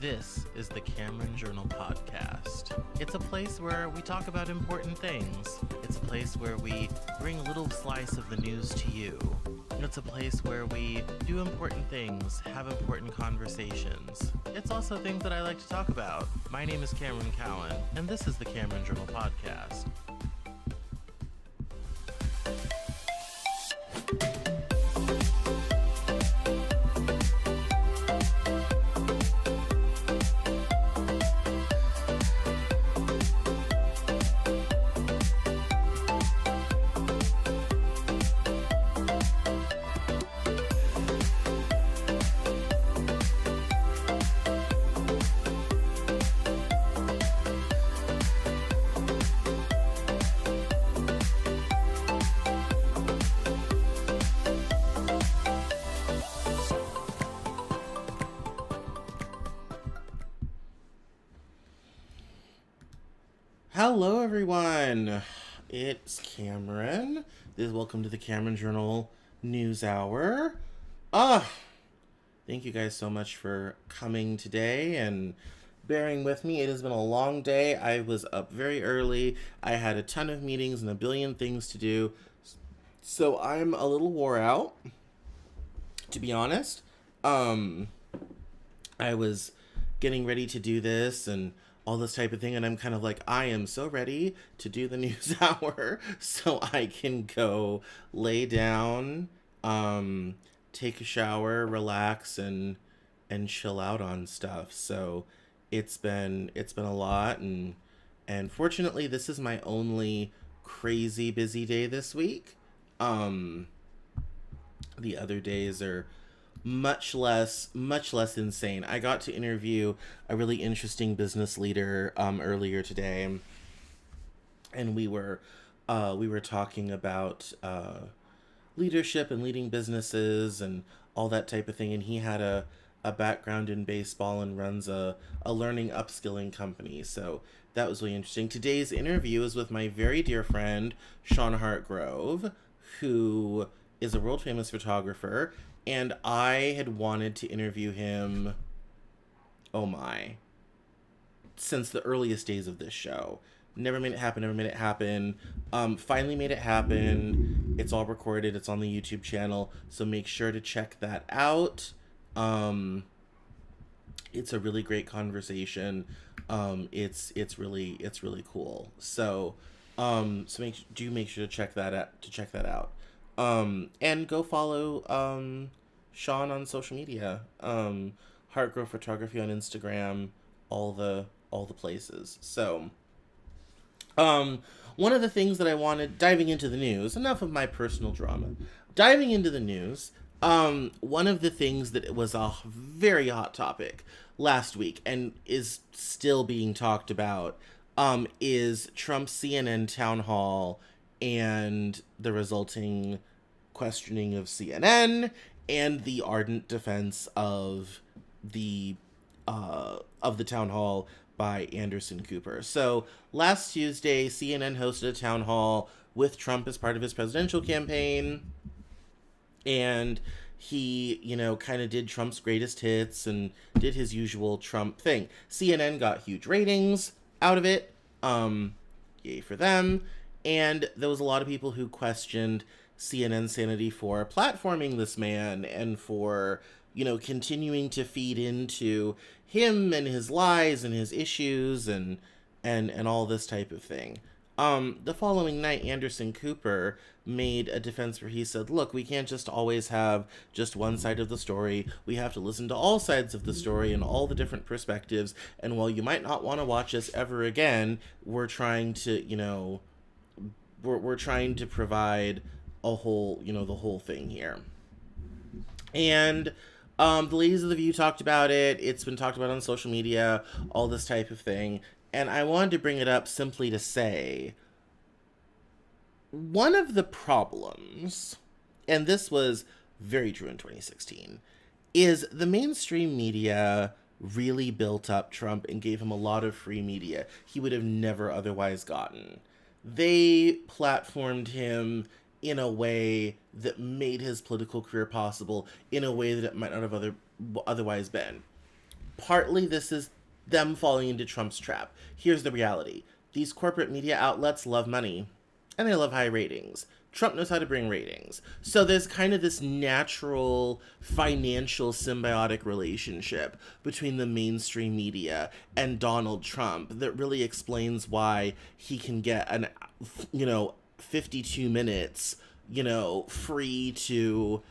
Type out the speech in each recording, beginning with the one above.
This is the Cameron Journal Podcast. It's a place where we talk about important things. It's a place where we bring a little slice of the news to you. It's a place where we do important things, have important conversations. It's also things that I like to talk about. My name is Cameron Cowan, and this is the Cameron Journal Podcast. Hello everyone, it's Cameron. Welcome to the Cameron Journal News Hour. Thank you guys so much for coming today and bearing with me. It has been a long day. I was up very early. I had a ton of meetings and a billion things to do. So I'm a little wore out, to be honest. I was getting ready to do this and all this type of thing, and I'm kind of like, I am so ready to do the news hour so I can go lay down, take a shower, relax, and chill out on stuff. So it's been a lot, and fortunately this is my only crazy busy day this week. The other days are much less insane. I got to interview a really interesting business leader earlier today, and we were talking about leadership and leading businesses and all that type of thing. And he had a background in baseball and runs a learning upskilling company. So that was really interesting. Today's interview is with my very dear friend Sean Hartgrove, who is a world famous photographer. And I had wanted to interview him, since the earliest days of this show. Never made it happen. Finally made it happen. It's all recorded. It's on the YouTube channel. So make sure to check that out. It's a really great conversation. It's really cool. So make sure to check that out. And go follow Sean on social media. Hartgrove Photography on Instagram, all the places. So one of the things that I wanted, diving into the news, enough of my personal drama. Diving into the news, one of the things that was a very hot topic last week and is still being talked about is Trump's CNN town hall and the resulting questioning of CNN and the ardent defense of the town hall by Anderson Cooper. So last Tuesday, CNN hosted a town hall with Trump as part of his presidential campaign, and he, kind of did Trump's greatest hits and did his usual Trump thing. CNN got huge ratings out of it. Yay for them. And there was a lot of people who questioned CNN sanity for platforming this man and for, continuing to feed into him and his lies and his issues and all this type of thing. The following night, Anderson Cooper made a defense where he said, look, we can't just always have just one side of the story. We have to listen to all sides of the story and all the different perspectives. And while you might not want to watch us ever again, we're trying to, we're trying to provide a whole, the whole thing here. And the ladies of The View talked about it. It's been talked about on social media, all this type of thing. And I wanted to bring it up simply to say, one of the problems, and this was very true in 2016, is the mainstream media really built up Trump and gave him a lot of free media he would have never otherwise gotten. They platformed him in a way that made his political career possible in a way that it might not have otherwise been. Partly this is them falling into Trump's trap. Here's the reality. These corporate media outlets love money, and they love high ratings. Trump knows how to bring ratings. So there's kind of this natural financial symbiotic relationship between the mainstream media and Donald Trump that really explains why he can get 52 minutes, free to,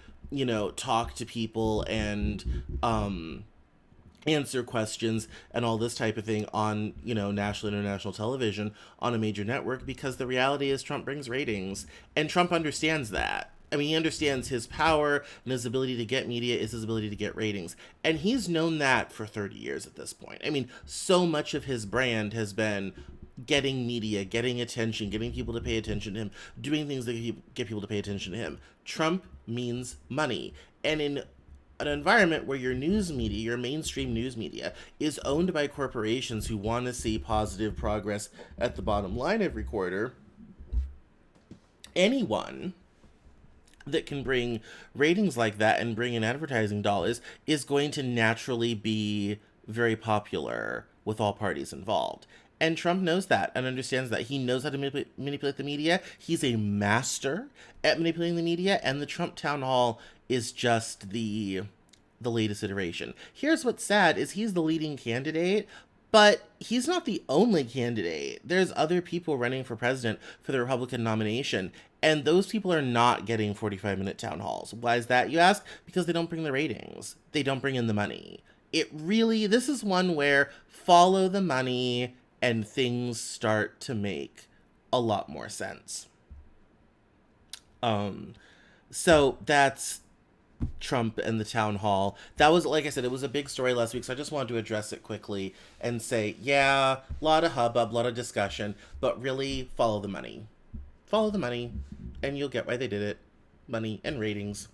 talk to people and, answer questions and all this type of thing on, national and international television on a major network, because the reality is Trump brings ratings, and Trump understands that. I mean, he understands his power and his ability to get media is his ability to get ratings. And he's known that for 30 years at this point. I mean, so much of his brand has been getting media, getting attention, getting people to pay attention to him, doing things that get people to pay attention to him. Trump means money. And in an environment where your news media, your mainstream news media, is owned by corporations who want to see positive progress at the bottom line every quarter, anyone that can bring ratings like that and bring in advertising dollars is going to naturally be very popular with all parties involved. And Trump knows that and understands that. He knows how to manipulate the media. He's a master at manipulating the media, and the Trump town hall is just the latest iteration. Here's what's sad is he's the leading candidate, but he's not the only candidate. There's other people running for president for the Republican nomination, and those people are not getting 45-minute town halls. Why is that, you ask? Because they don't bring the ratings. They don't bring in the money. This is one where follow the money and things start to make a lot more sense. So that's Trump and the town hall. That was, like I said, it was a big story last week, so I just wanted to address it quickly and say, yeah, a lot of hubbub, a lot of discussion, but really follow the money. Follow the money, and you'll get why they did it. Money and ratings.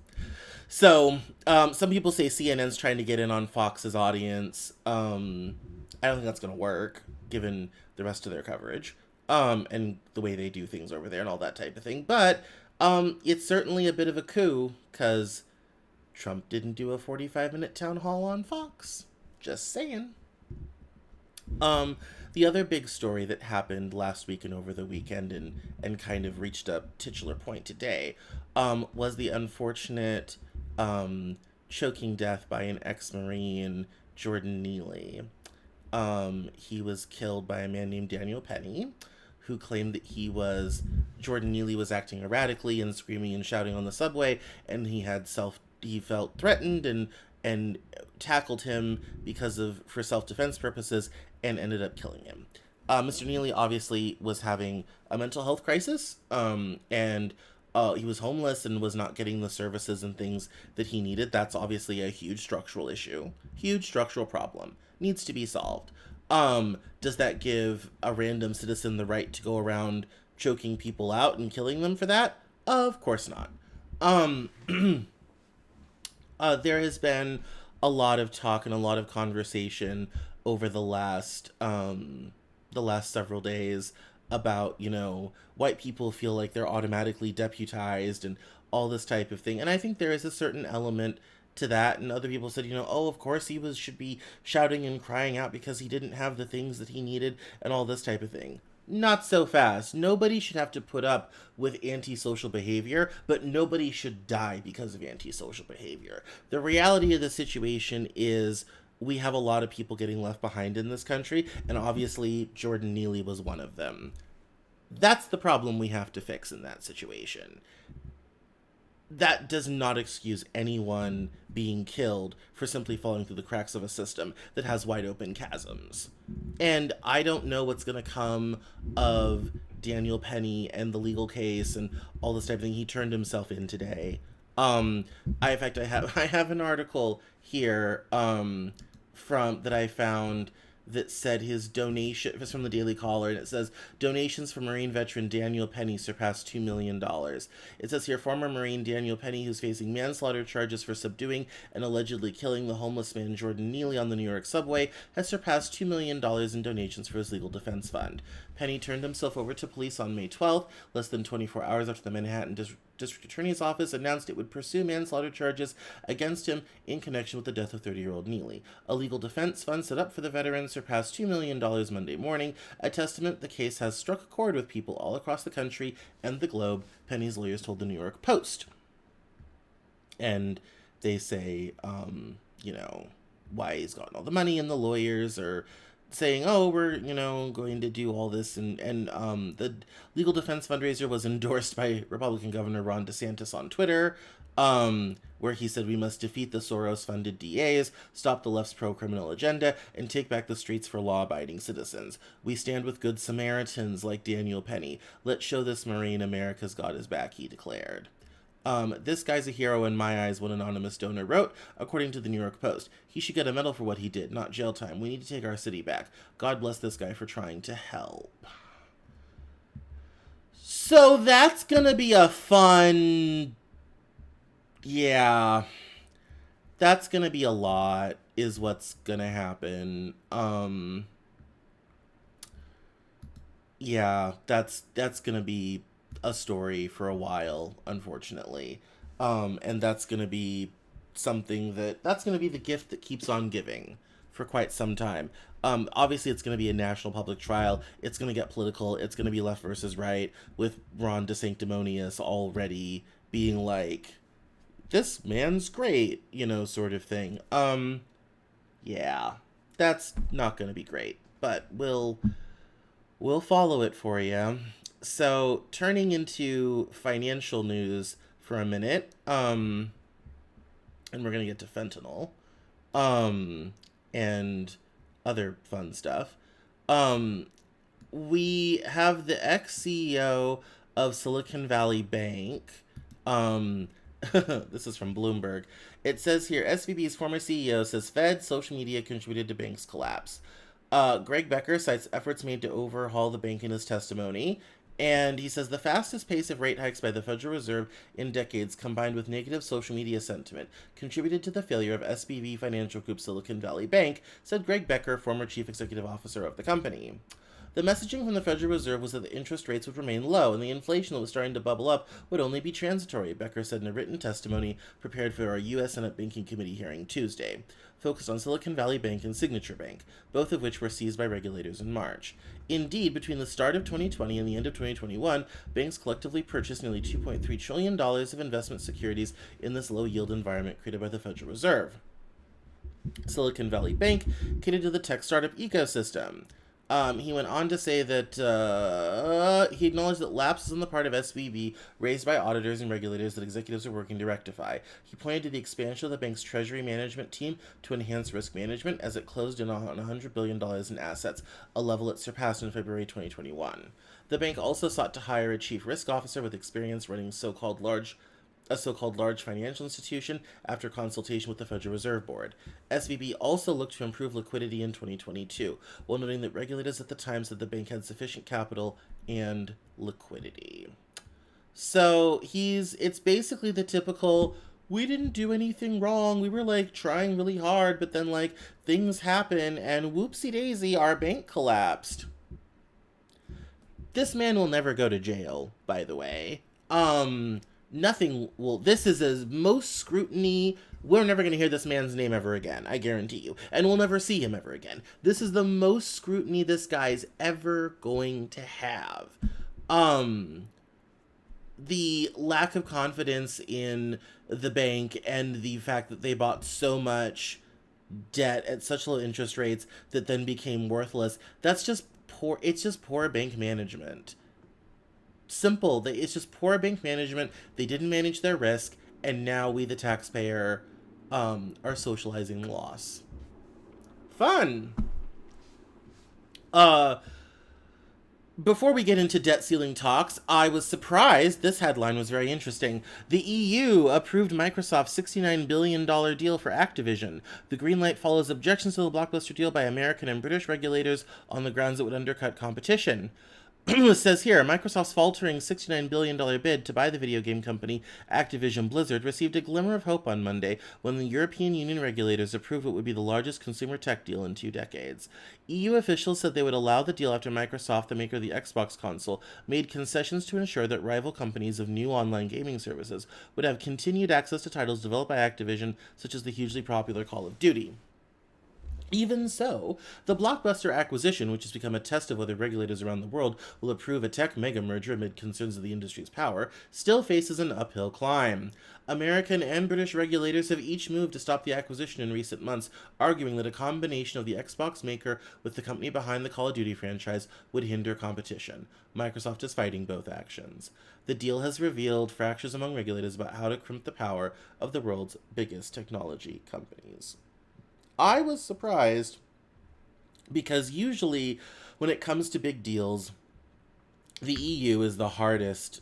So, some people say CNN's trying to get in on Fox's audience. I don't think that's going to work, given the rest of their coverage, and the way they do things over there and all that type of thing. But it's certainly a bit of a coup, because Trump didn't do a 45-minute town hall on Fox. Just saying. The other big story that happened last week and over the weekend and kind of reached a titular point today was the unfortunate choking death by an ex-Marine, Jordan Neely. He was killed by a man named Daniel Penny, who claimed that Jordan Neely was acting erratically and screaming and shouting on the subway, and he felt threatened and tackled him for self-defense purposes and ended up killing him. Mr. Neely obviously was having a mental health crisis, and he was homeless and was not getting the services and things that he needed. That's obviously a huge structural issue, huge structural problem, needs to be solved. Does that give a random citizen the right to go around choking people out and killing them for that? Of course not. There has been a lot of talk and a lot of conversation over the last several days about, white people feel like they're automatically deputized and all this type of thing. And I think there is a certain element to that. And other people said, oh, of course he should be shouting and crying out because he didn't have the things that he needed and all this type of thing. Not so fast. Nobody should have to put up with antisocial behavior, but nobody should die because of antisocial behavior. The reality of the situation is we have a lot of people getting left behind in this country, and obviously Jordan Neely was one of them. That's the problem we have to fix in that situation. That does not excuse anyone being killed for simply falling through the cracks of a system that has wide open chasms. And I don't know what's going to come of Daniel Penny and the legal case and all this type of thing. He turned himself in today. I have an article here that I found that said his donation, it's from the Daily Caller, and it says, donations for Marine veteran Daniel Penny surpassed $2 million. It says here, former Marine Daniel Penny, who's facing manslaughter charges for subduing and allegedly killing the homeless man Jordan Neely on the New York subway, has surpassed $2 million in donations for his legal defense fund. Penny turned himself over to police on May 12th, less than 24 hours after the Manhattan District Attorney's Office announced it would pursue manslaughter charges against him in connection with the death of 30-year-old Neely. A legal defense fund set up for the veteran surpassed $2 million Monday morning, a testament the case has struck a chord with people all across the country and the globe, Penny's lawyers told the New York Post. And they say, why he's gotten all the money, and the lawyers are saying, oh, we're, going to do all this. And the legal defense fundraiser was endorsed by Republican Governor Ron DeSantis on Twitter, where he said we must defeat the Soros-funded DAs, stop the left's pro-criminal agenda, and take back the streets for law-abiding citizens. We stand with good Samaritans like Daniel Penny. Let's show this Marine America's got his back, he declared. This guy's a hero in my eyes, one anonymous donor wrote, according to the New York Post. He should get a medal for what he did, not jail time. We need to take our city back. God bless this guy for trying to help. So that's gonna be a fun... Yeah. That's gonna be a lot, is what's gonna happen. Yeah, that's gonna be a story for a while, unfortunately. And that's going to be something that's going to be the gift that keeps on giving for quite some time. Obviously, it's going to be a national public trial. It's going to get political. It's going to be left versus right, with Ron DeSanctimonious already being like, this man's great, sort of thing. Yeah, that's not going to be great, but we'll follow it for you. So, turning into financial news for a minute, and we're going to get to fentanyl, and other fun stuff. We have the ex-CEO of Silicon Valley Bank. This is from Bloomberg. It says here, SVB's former CEO says Fed social media contributed to bank's collapse. Greg Becker cites efforts made to overhaul the bank in his testimony. And he says the fastest pace of rate hikes by the Federal Reserve in decades, combined with negative social media sentiment, contributed to the failure of SVB Financial Group Silicon Valley Bank, said Greg Becker, former chief executive officer of the company. The messaging from the Federal Reserve was that the interest rates would remain low and the inflation that was starting to bubble up would only be transitory, Becker said in a written testimony prepared for our U.S. Senate Banking Committee hearing Tuesday, focused on Silicon Valley Bank and Signature Bank, both of which were seized by regulators in March. Indeed, between the start of 2020 and the end of 2021, banks collectively purchased nearly $2.3 trillion of investment securities in this low-yield environment created by the Federal Reserve. Silicon Valley Bank catered to the tech startup ecosystem. He went on to say that he acknowledged that lapses on the part of SVB raised by auditors and regulators that executives are working to rectify. He pointed to the expansion of the bank's treasury management team to enhance risk management as it closed in on $100 billion in assets, a level it surpassed in February 2021. The bank also sought to hire a chief risk officer with experience running a so-called large financial institution after consultation with the Federal Reserve Board. SVB also looked to improve liquidity in 2022, while noting that regulators at the time said the bank had sufficient capital and liquidity. So it's basically the typical, we didn't do anything wrong, we were trying really hard, but then things happen and whoopsie daisy, our bank collapsed. This man will never go to jail, by the way. This is as most scrutiny. We're never going to hear this man's name ever again, I guarantee you. And we'll never see him ever again. This is the most scrutiny this guy's ever going to have. The lack of confidence in the bank and the fact that they bought so much debt at such low interest rates that then became worthless. That's just poor. It's just poor bank management. Simple. It's just poor bank management. They didn't manage their risk, and now we, the taxpayer, are socializing loss. Fun. Before we get into debt ceiling talks, I was surprised. This headline was very interesting. The EU approved Microsoft's $69 billion deal for Activision. The green light follows objections to the blockbuster deal by American and British regulators on the grounds it would undercut competition. It says here, Microsoft's faltering $69 billion bid to buy the video game company Activision Blizzard received a glimmer of hope on Monday when the European Union regulators approved what would be the largest consumer tech deal in 2 decades. EU officials said they would allow the deal after Microsoft, the maker of the Xbox console, made concessions to ensure that rival companies of new online gaming services would have continued access to titles developed by Activision, such as the hugely popular Call of Duty. Even so, the blockbuster acquisition, which has become a test of whether regulators around the world will approve a tech mega merger amid concerns of the industry's power, still faces an uphill climb. American and British regulators have each moved to stop the acquisition in recent months, arguing that a combination of the Xbox maker with the company behind the Call of Duty franchise would hinder competition. Microsoft is fighting both actions. The deal has revealed fractures among regulators about how to crimp the power of the world's biggest technology companies. I was surprised because usually when it comes to big deals, the EU is the hardest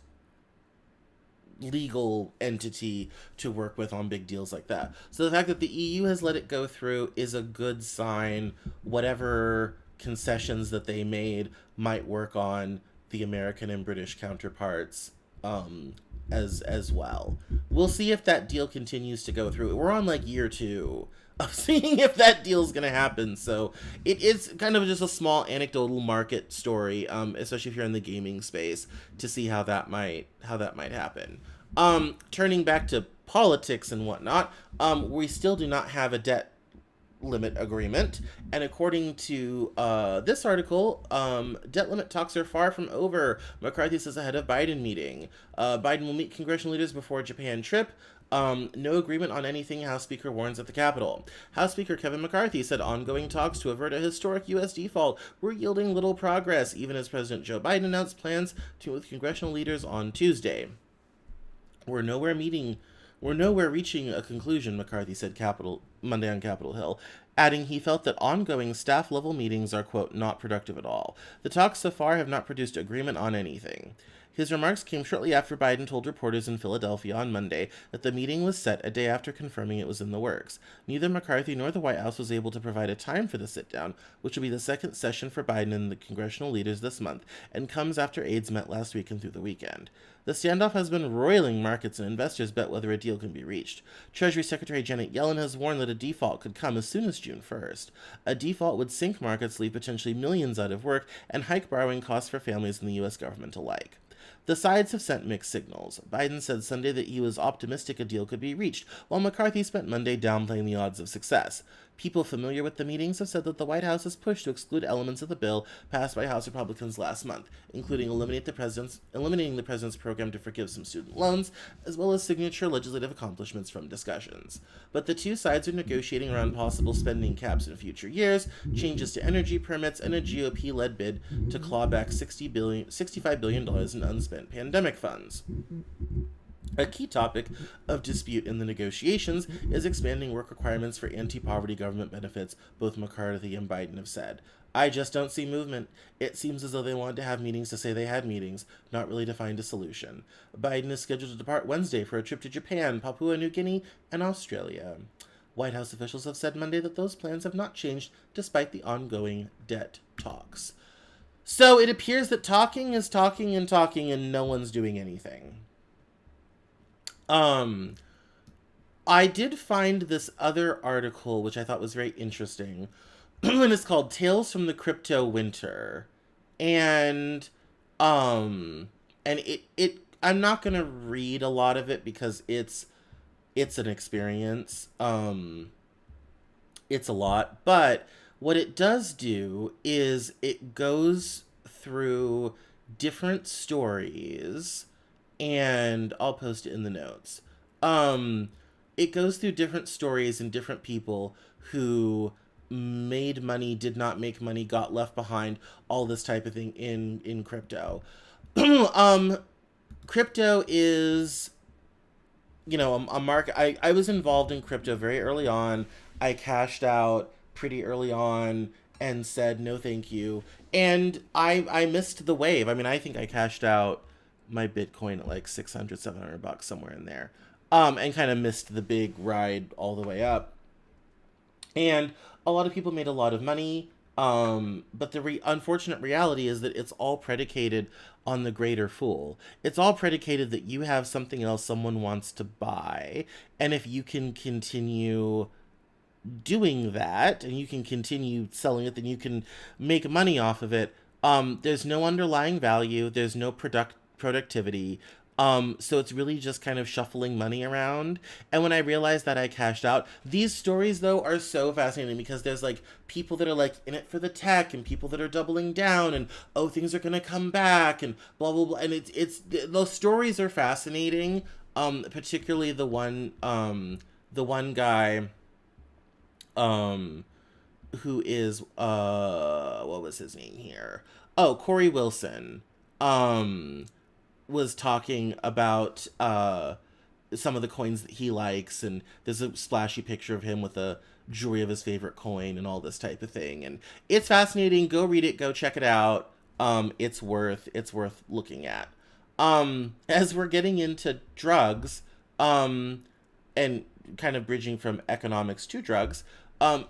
legal entity to work with on big deals like that. So the fact that the EU has let it go through is a good sign. Whatever concessions that they made might work on the American and British counterparts as well. We'll see if that deal continues to go through. We're on like year 2 of seeing if that deal's going to happen. So it is kind of just a small anecdotal market story, especially if you're in the gaming space, to see how that might happen. Turning back to politics and whatnot, we still do not have a debt limit agreement, and according to this article, debt limit talks are far from over, McCarthy says ahead of Biden meeting. Biden will meet congressional leaders before Japan trip. No agreement on anything, House Speaker warns at the Capitol. House Speaker Kevin McCarthy said ongoing talks to avert a historic U.S. default were yielding little progress, even as President Joe Biden announced plans to meet with congressional leaders on Tuesday. We're nowhere reaching a conclusion, McCarthy said Monday on Capitol Hill, adding he felt that ongoing staff-level meetings are, quote, not productive at all. The talks so far have not produced agreement on anything. His remarks came shortly after Biden told reporters in Philadelphia on Monday that the meeting was set a day after confirming it was in the works. Neither McCarthy nor the White House was able to provide a time for the sit-down, which will be the second session for Biden and the congressional leaders this month, and comes after aides met last week and through the weekend. The standoff has been roiling markets, and investors bet whether a deal can be reached. Treasury Secretary Janet Yellen has warned that a default could come as soon as June 1st. A default would sink markets, leave potentially millions out of work, and hike borrowing costs for families and the U.S. government alike. The sides have sent mixed signals. Biden said Sunday that he was optimistic a deal could be reached, while McCarthy spent Monday downplaying the odds of success. People familiar with the meetings have said that the White House has pushed to exclude elements of the bill passed by House Republicans last month, including eliminating the president's program to forgive some student loans, as well as signature legislative accomplishments from discussions. But the two sides are negotiating around possible spending caps in future years, changes to energy permits, and a GOP-led bid to claw back $65 billion in unspent pandemic funds. A key topic of dispute in the negotiations is expanding work requirements for anti-poverty government benefits, both McCarthy and Biden have said. I just don't see movement. It seems as though they wanted to have meetings to say they had meetings, not really to find a solution. Biden is scheduled to depart Wednesday for a trip to Japan, Papua New Guinea, and Australia. White House officials have said Monday that those plans have not changed despite the ongoing debt talks. So it appears that talking is talking and talking and no one's doing anything. I did find this other article, which I thought was very interesting, and it's called Tales from the Crypto Winter. And it I'm not going to read a lot of it because it's an experience. It's a lot, but what it does do is it goes through different stories, and I'll post it in the notes. It goes through different stories and different people who made money, did not make money, got left behind, all this type of thing in crypto. Crypto is, a market. I was involved in crypto very early on. I cashed out pretty early on and said no thank you. And I missed the wave. I mean, I think I cashed out my Bitcoin at like $600-$700 somewhere in there, and kind of missed the big ride all the way up. And a lot of people made a lot of money. But the unfortunate reality is that it's all predicated on the greater fool. It's all predicated that you have something else someone wants to buy. And if you can continue doing that and you can continue selling it, then you can make money off of it. There's no underlying value, there's no productivity. So it's really just kind of shuffling money around. And when I realized that, I cashed out. These stories though are so fascinating because there's like people that are like in it for the tech and people that are doubling down and oh things are gonna come back and blah blah blah. And it's those stories are fascinating. Particularly the one guy um who is what was his name here? Oh, Corey Wilson. Was talking about some of the coins that he likes, and there's a splashy picture of him with a jewelry of his favorite coin and all this type of thing. And it's fascinating. Go read it, go check it out. It's worth looking at. As we're getting into drugs, and kind of bridging from economics to drugs,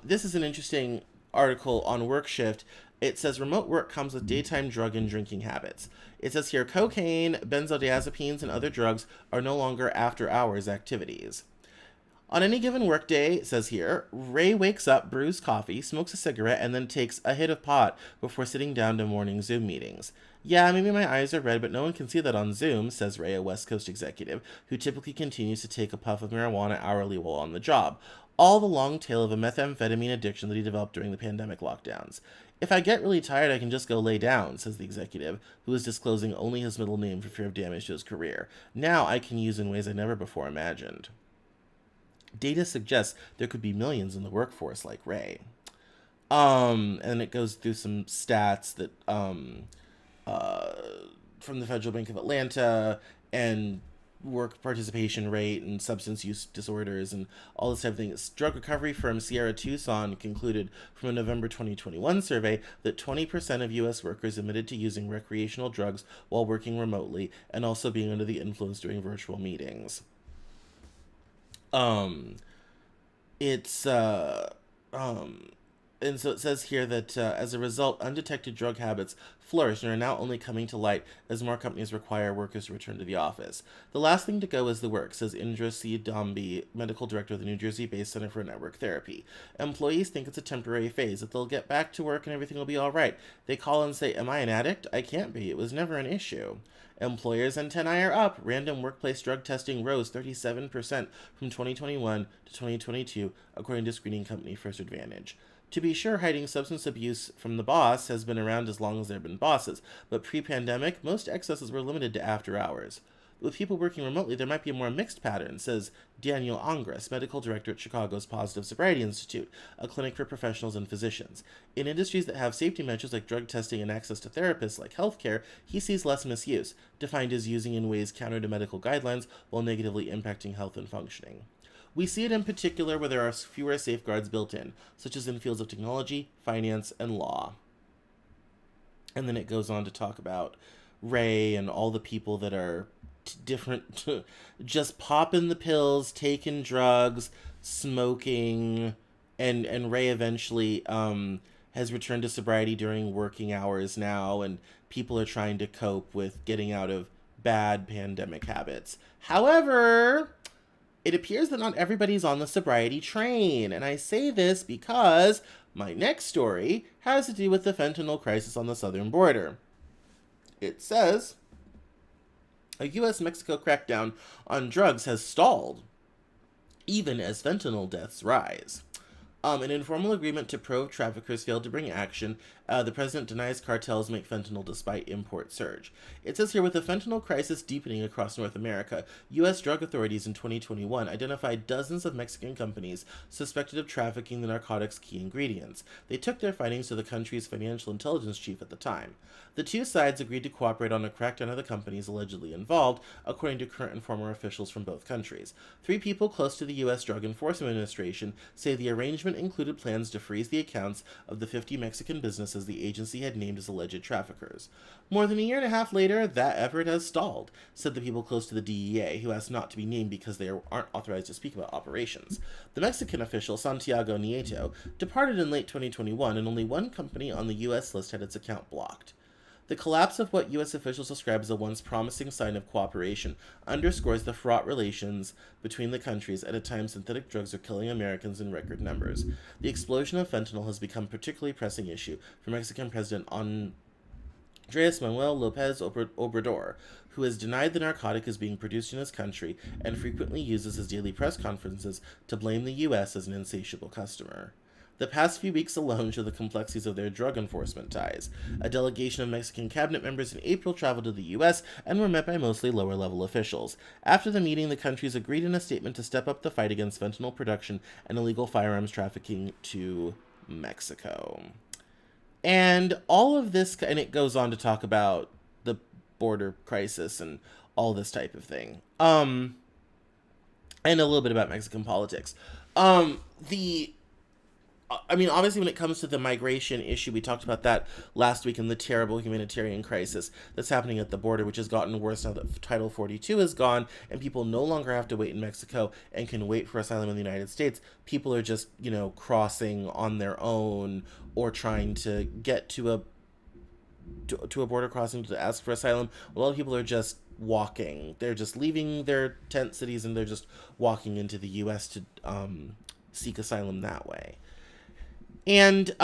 this is an interesting article on work shift. It says remote work comes with daytime drug and drinking habits. It says here cocaine, benzodiazepines, and other drugs are no longer after hours activities. On any given workday, it says here, Ray wakes up, brews coffee, smokes a cigarette, and then takes a hit of pot before sitting down to morning Zoom meetings. Yeah, maybe my eyes are red, but no one can see that on Zoom, says Ray, a West Coast executive, who typically continues to take a puff of marijuana hourly while on the job. All the long tail of a methamphetamine addiction that he developed during the pandemic lockdowns. If I get really tired, I can just go lay down, says the executive, who is disclosing only his middle name for fear of damage to his career. Now I can use in ways I never before imagined. Data suggests there could be millions in the workforce like Ray. And it goes through some stats that from the Federal Bank of Atlanta and work participation rate and substance use disorders and all this type of thing. Drug recovery firm Sierra Tucson concluded from a November 2021 survey that 20% of U.S. workers admitted to using recreational drugs while working remotely and also being under the influence during virtual meetings. It's and so it says here that as a result, undetected drug habits flourish and are now only coming to light as more companies require workers to return to the office. The last thing to go is the work, says Indra C. Dombi, medical director of the New Jersey-based Center for Network Therapy. Employees think it's a temporary phase, that they'll get back to work and everything will be all right. They call and say, am I an addict? I can't be. It was never an issue. Employers' antennae are up. Random workplace drug testing rose 37% from 2021 to 2022, according to screening company First Advantage. To be sure, hiding substance abuse from the boss has been around as long as there have been bosses, but pre-pandemic, most excesses were limited to after hours. With people working remotely, there might be a more mixed pattern, says Daniel Ongres, medical director at Chicago's Positive Sobriety Institute, a clinic for professionals and physicians. In industries that have safety measures like drug testing and access to therapists like healthcare, he sees less misuse, defined as using in ways counter to medical guidelines while negatively impacting health and functioning. We see it in particular where there are fewer safeguards built in, such as in fields of technology, finance, and law. And then it goes on to talk about Ray and all the people that are different, just popping the pills, taking drugs, smoking, and Ray eventually has returned to sobriety during working hours now, and people are trying to cope with getting out of bad pandemic habits. However, it appears that not everybody's on the sobriety train, and I say this because my next story has to do with the fentanyl crisis on the southern border. It says, a U.S.-Mexico crackdown on drugs has stalled, even as fentanyl deaths rise. An informal agreement to probe traffickers failed to bring action. The president denies cartels make fentanyl despite import surge. It says here, with the fentanyl crisis deepening across North America, U.S. drug authorities in 2021 identified dozens of Mexican companies suspected of trafficking the narcotics' key ingredients. They took their findings to the country's financial intelligence chief at the time. The two sides agreed to cooperate on a crackdown of the companies allegedly involved, according to current and former officials from both countries. 3 people close to the U.S. Drug Enforcement Administration say the arrangement announcement included plans to freeze the accounts of the 50 Mexican businesses the agency had named as alleged traffickers. More than a year and a half later, that effort has stalled, said the people close to the DEA, who asked not to be named because they aren't authorized to speak about operations. The Mexican official, Santiago Nieto, departed in late 2021, and only one company on the U.S. list had its account blocked. The collapse of what U.S. officials describe as a once promising sign of cooperation underscores the fraught relations between the countries at a time synthetic drugs are killing Americans in record numbers. The explosion of fentanyl has become a particularly pressing issue for Mexican President Andres Manuel Lopez Obrador, who has denied the narcotic is being produced in his country and frequently uses his daily press conferences to blame the U.S. as an insatiable customer. The past few weeks alone show the complexities of their drug enforcement ties. A delegation of Mexican cabinet members in April traveled to the U.S. and were met by mostly lower-level officials. After the meeting, the countries agreed in a statement to step up the fight against fentanyl production and illegal firearms trafficking to Mexico. And all of this, and it goes on to talk about the border crisis and all this type of thing. And a little bit about Mexican politics. Obviously, when it comes to the migration issue, we talked about that last week in the terrible humanitarian crisis that's happening at the border, which has gotten worse now that Title 42 is gone and people no longer have to wait in Mexico and can wait for asylum in the United States. People are just, crossing on their own or trying to get to a border crossing to ask for asylum. A lot of people are just walking. They're just leaving their tent cities and they're just walking into the U.S. to seek asylum that way. And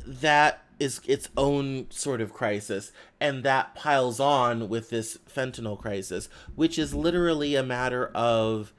that is its own sort of crisis, and that piles on with this fentanyl crisis, which is literally a matter of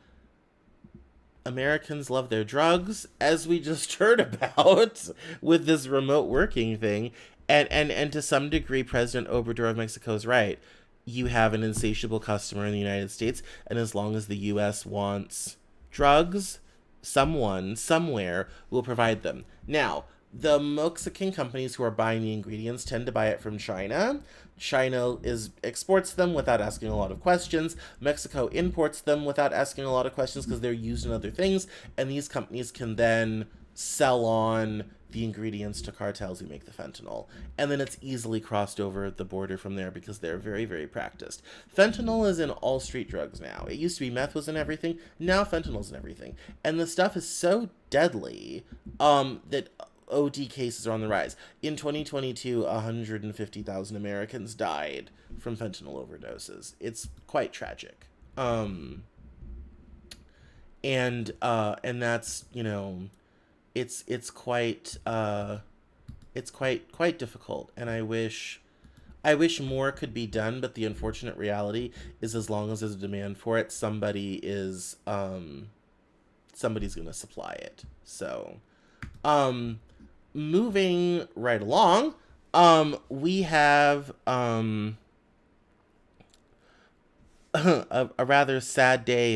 Americans love their drugs, as we just heard about with this remote working thing, and to some degree, President Obrador of Mexico is right. You have an insatiable customer in the United States, and as long as the U.S. wants drugs, someone, somewhere, will provide them. Now, the Mexican companies who are buying the ingredients tend to buy it from China. China exports them without asking a lot of questions. Mexico imports them without asking a lot of questions because they're used in other things, and these companies can then sell on the ingredients to cartels who make the fentanyl. And then it's easily crossed over the border from there because they're very, very practiced. Fentanyl is in all street drugs now. It used to be meth was in everything. Now fentanyl's in everything. And the stuff is so deadly that OD cases are on the rise. In 2022, 150,000 Americans died from fentanyl overdoses. It's quite tragic. And that's, it's quite difficult, and I wish more could be done, but the unfortunate reality is as long as there's a demand for it, somebody's going to supply it. So, moving right along, we have a rather sad day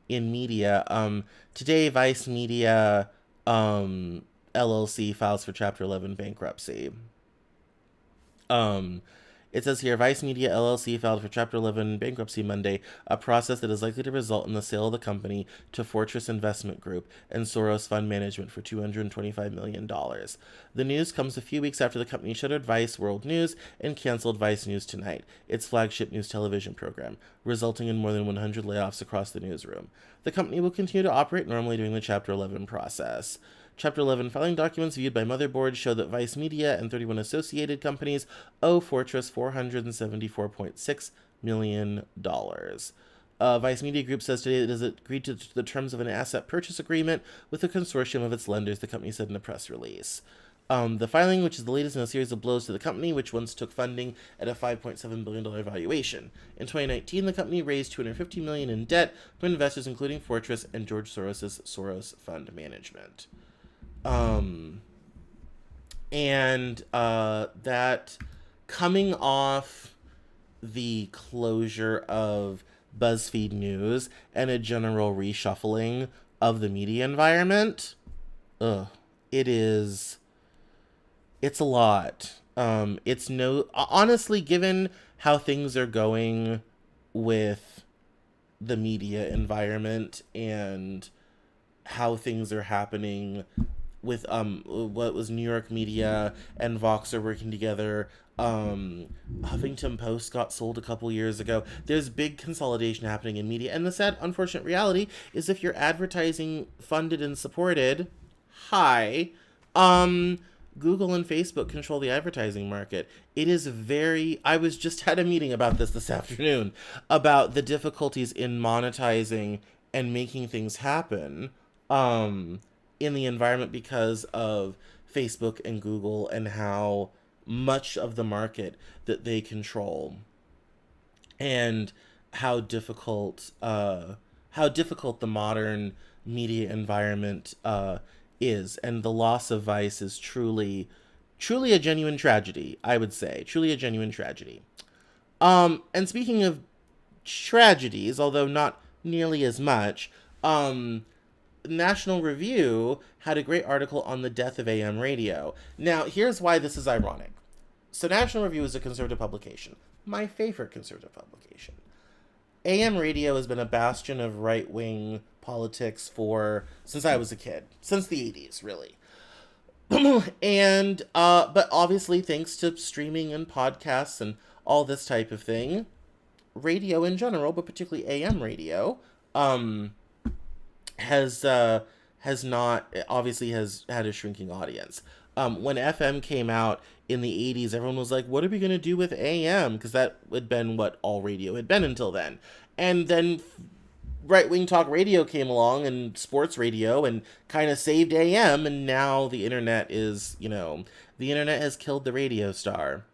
in media. Today, Vice Media LLC files for Chapter 11 bankruptcy. It says here, Vice Media LLC filed for Chapter 11 bankruptcy Monday, a process that is likely to result in the sale of the company to Fortress Investment Group and Soros Fund Management for $225 million. The news comes a few weeks after the company shuttered Vice World News and canceled Vice News Tonight, its flagship news television program, resulting in more than 100 layoffs across the newsroom. The company will continue to operate normally during the Chapter 11 process. Chapter 11 filing documents viewed by Motherboard show that Vice Media and 31 associated companies owe Fortress $474.6 million. Vice Media Group says today it has agreed to the terms of an asset purchase agreement with a consortium of its lenders, the company said in a press release. The filing, which is the latest in a series of blows to the company, which once took funding at a $5.7 billion valuation. In 2019, the company raised $250 million in debt from investors including Fortress and George Soros' Soros Fund Management. That coming off the closure of BuzzFeed News and a general reshuffling of the media environment, it's a lot. Honestly, given how things are going with the media environment and how things are happening with what was New York Media and Vox are working together. Huffington Post got sold a couple years ago. There's big consolidation happening in media, and the sad, unfortunate reality is if you're advertising funded and supported, hi, um, Google and Facebook control the advertising market. It is very. I was just had a meeting about this afternoon about the difficulties in monetizing and making things happen um, in the environment because of Facebook and Google and how much of the market that they control and how difficult the modern media environment is, and the loss of Vice is truly a genuine tragedy. I would say truly a genuine tragedy. And speaking of tragedies, although not nearly as much, National Review had a great article on the death of AM radio. Now, here's why this is ironic. So, National Review is a conservative publication, my favorite conservative publication. AM radio has been a bastion of right wing politics for since I was a kid, since the 80s, really. And but obviously, thanks to streaming and podcasts and all this type of thing, radio in general, but particularly AM radio, has not obviously has had a shrinking audience. When FM came out in the 80s, everyone was like, what are we going to do with AM? Because that had been what all radio had been until then. And then right wing talk radio came along and sports radio and kind of saved AM. And now the internet is, the internet has killed the radio star.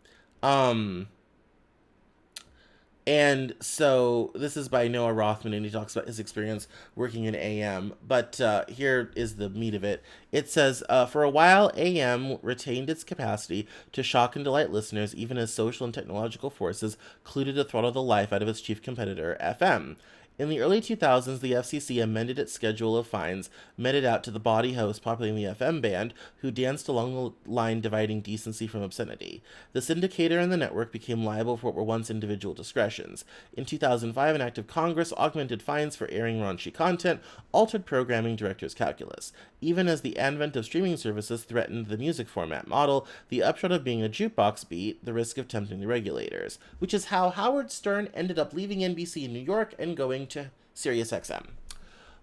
And so this is by Noah Rothman, and he talks about his experience working in AM. But here is the meat of it. It says, for a while, AM retained its capacity to shock and delight listeners, even as social and technological forces colluded to throttle the life out of its chief competitor, FM. In the early 2000s, the FCC amended its schedule of fines, meted out to the bawdy hosts popularly in the FM band, who danced along the line dividing decency from obscenity. The syndicator and the network became liable for what were once individual discretions. In 2005, an act of Congress augmented fines for airing raunchy content, altered programming directors' calculus. Even as the advent of streaming services threatened the music format model, the upshot of being a jukebox beat the risk of tempting the regulators, which is how Howard Stern ended up leaving NBC in New York and going to SiriusXM.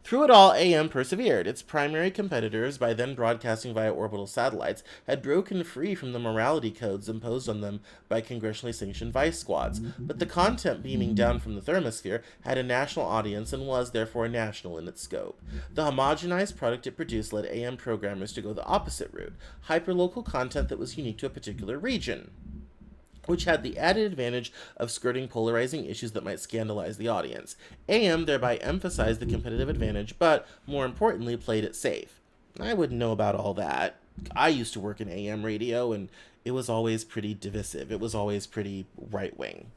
Through it all, AM persevered. Its primary competitors, by then broadcasting via orbital satellites, had broken free from the morality codes imposed on them by congressionally sanctioned vice squads. But the content beaming down from the thermosphere had a national audience and was, therefore, national in its scope. The homogenized product it produced led AM programmers to go the opposite route, hyperlocal content that was unique to a particular region, which had the added advantage of skirting polarizing issues that might scandalize the audience. AM thereby emphasized the competitive advantage, but, more importantly, played it safe. I wouldn't know about all that. I used to work in AM radio, and it was always pretty divisive. It was always pretty right-wing.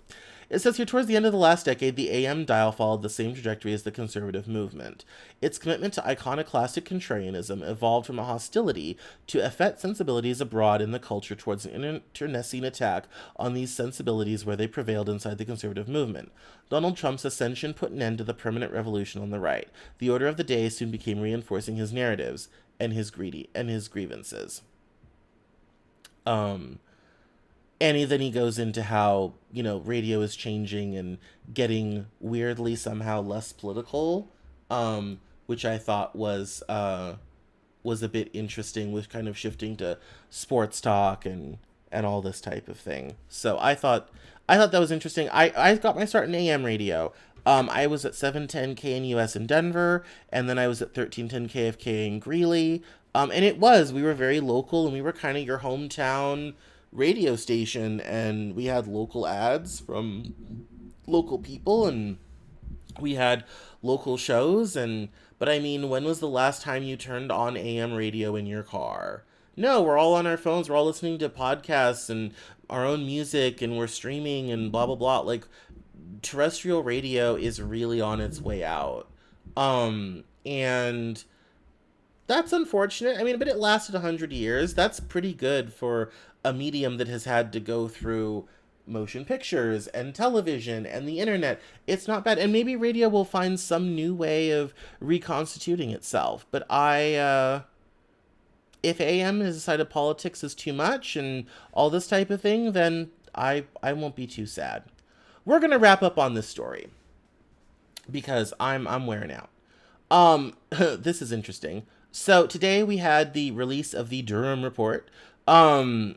It says here, towards the end of the last decade, the AM dial followed the same trajectory as the conservative movement. Its commitment to iconoclastic contrarianism evolved from a hostility to affect sensibilities abroad in the culture towards an internecine attack on these sensibilities where they prevailed inside the conservative movement. Donald Trump's ascension put an end to the permanent revolution on the right. The order of the day soon became reinforcing his narratives and his grievances. And then he goes into how, radio is changing and getting weirdly somehow less political, which I thought was a bit interesting, with kind of shifting to sports talk and all this type of thing. So I thought that was interesting. I got my start in AM radio. I was at 710 KNUS in Denver, and then I was at 1310 KFK in Greeley. And we were very local, and we were kind of your hometown radio station, and we had local ads from local people, and we had local shows. But I mean, when was the last time you turned on AM radio in your car? No, we're all on our phones, we're all listening to podcasts and our own music, and we're streaming and blah blah blah. Like, terrestrial radio is really on its way out, and that's unfortunate. I mean, but it lasted 100 years. That's pretty good for a medium that has had to go through motion pictures and television and the internet. It's not bad. And maybe radio will find some new way of reconstituting itself. But if AM has decided politics is too much and all this type of thing, then I won't be too sad. We're going to wrap up on this story because I'm wearing out. This is interesting. So today we had the release of the Durham report. 4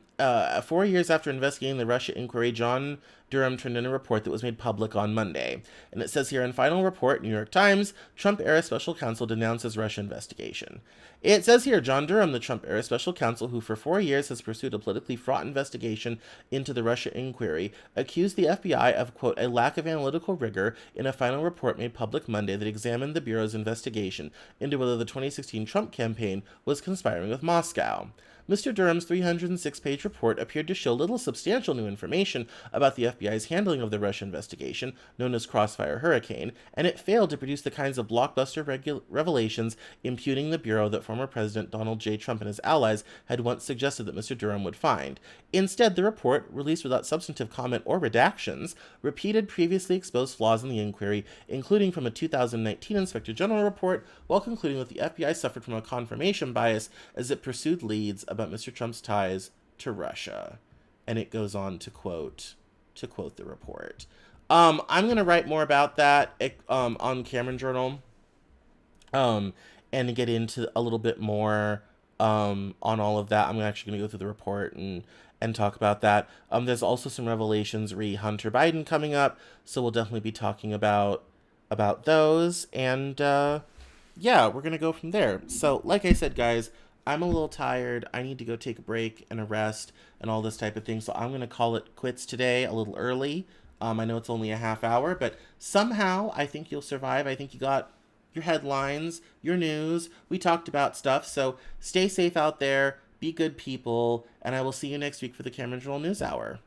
years after investigating the Russia inquiry, John Durham turned in a report that was made public on Monday. And it says here, in final report, New York Times, Trump-era special counsel denounces Russia investigation. It says here, John Durham, the Trump-era special counsel, who for 4 years has pursued a politically fraught investigation into the Russia inquiry, accused the FBI of, quote, a lack of analytical rigor in a final report made public Monday that examined the Bureau's investigation into whether the 2016 Trump campaign was conspiring with Moscow. Mr. Durham's 306-page report appeared to show little substantial new information about the FBI's handling of the Russia investigation, known as Crossfire Hurricane, and it failed to produce the kinds of blockbuster revelations impugning the Bureau that former President Donald J. Trump and his allies had once suggested that Mr. Durham would find. Instead, the report, released without substantive comment or redactions, repeated previously exposed flaws in the inquiry, including from a 2019 Inspector General report, while concluding that the FBI suffered from a confirmation bias as it pursued leads about Mr. Trump's ties to Russia. And it goes on to quote the report. I'm going to write more about that on Cameron Journal and get into a little bit more on all of that. I'm actually going to go through the report and talk about that. There's also some revelations re Hunter Biden coming up, so we'll definitely be talking about those. And yeah, we're going to go from there. So like I said, guys, I'm a little tired. I need to go take a break and a rest and all this type of thing. So I'm going to call it quits today a little early. I know it's only a half hour, but somehow I think you'll survive. I think you got your headlines, your news. We talked about stuff. So stay safe out there. Be good people. And I will see you next week for the Cameron Journal News Hour.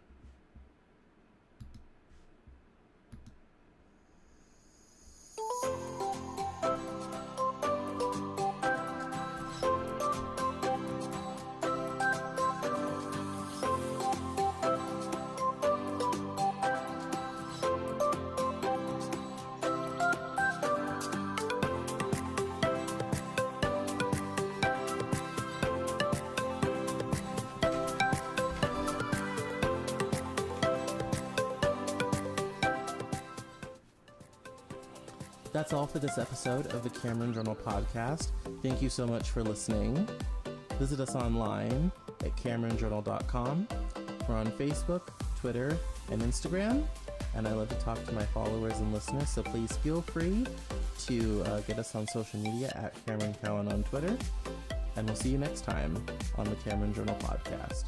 That's all for this episode of the Cameron Journal podcast. Thank you so much for listening. Visit us online at CameronJournal.com. We're on Facebook, Twitter, and Instagram. And I love to talk to my followers and listeners, so please feel free to get us on social media at Cameron Cowan on Twitter. And we'll see you next time on the Cameron Journal podcast.